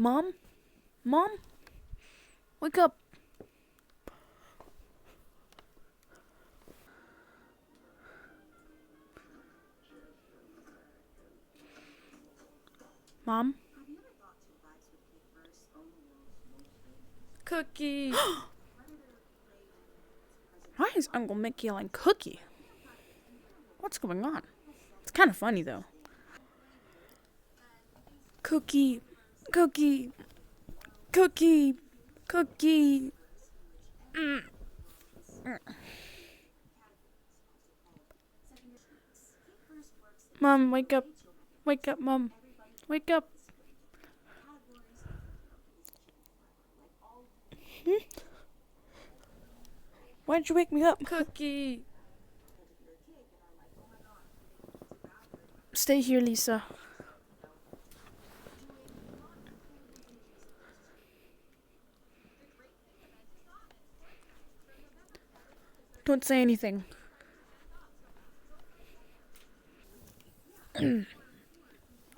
Mom? Mom? Wake up. Mom? Cookie. Why is Uncle Mick yelling cookie? What's going on? It's kind of funny though. Cookie. Cookie. Cookie. Cookie. Mm. Mom, wake up. Wake up, Mom. Wake up. Why'd you wake me up? Cookie. Stay here, Lisa. Don't say anything.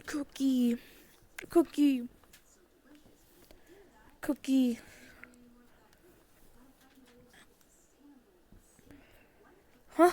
Cookie. Cookie. Cookie. Huh?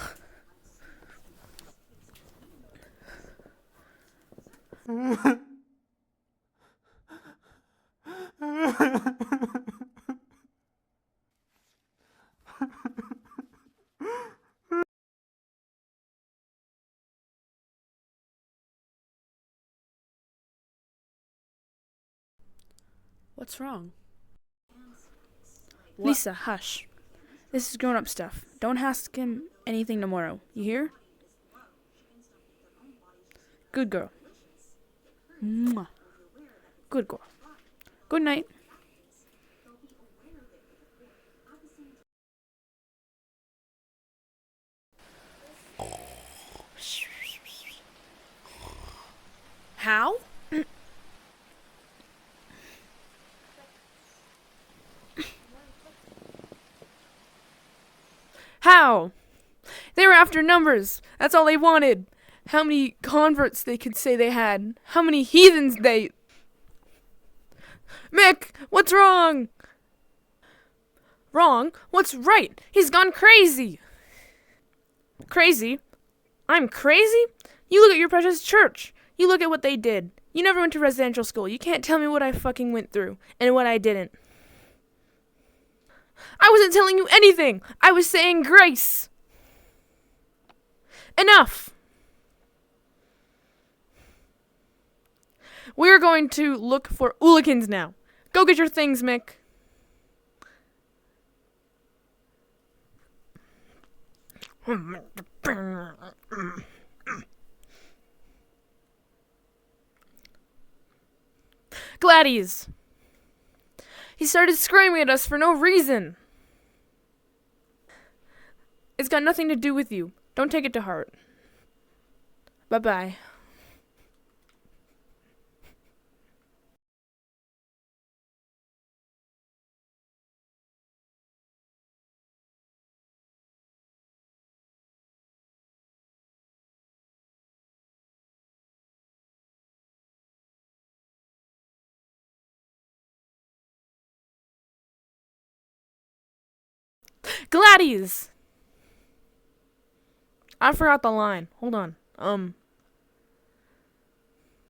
What's wrong? What? Lisa, hush. This is grown-up stuff. Don't ask him anything tomorrow. You hear? Good girl. Mwah. Good girl. Good night. How? How? They were after numbers. That's all they wanted. How many converts they could say they had. How many heathens they... Mick, what's wrong? Wrong? What's right? He's gone crazy. Crazy? I'm crazy? You look at your precious church. You look at what they did. You never went to residential school. You can't tell me what I fucking went through and what I didn't. I wasn't telling you anything. I was saying grace. Enough. We're going to look for Oolikins now. Go get your things, Mick. Gladys. He started screaming at us for no reason. It's got nothing to do with you. Don't take it to heart. Bye-bye. Gladys! I forgot the line. Hold on.